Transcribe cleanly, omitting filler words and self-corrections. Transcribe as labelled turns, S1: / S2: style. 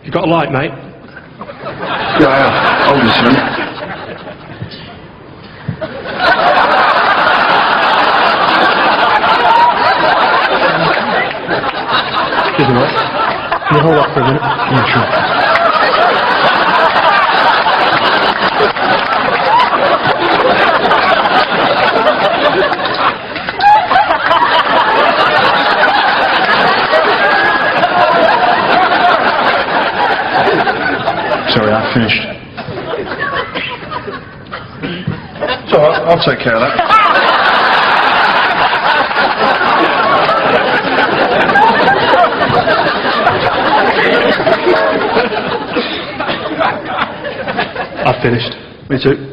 S1: You got a light, mate?
S2: Yeah, I have. Hold this a minute.
S1: Excuse me, mate. Can you hold that for a minute? Yeah, sure.
S2: Sorry, I've finished. It's all right, I'll take care of that.
S1: I've finished.
S2: Me too.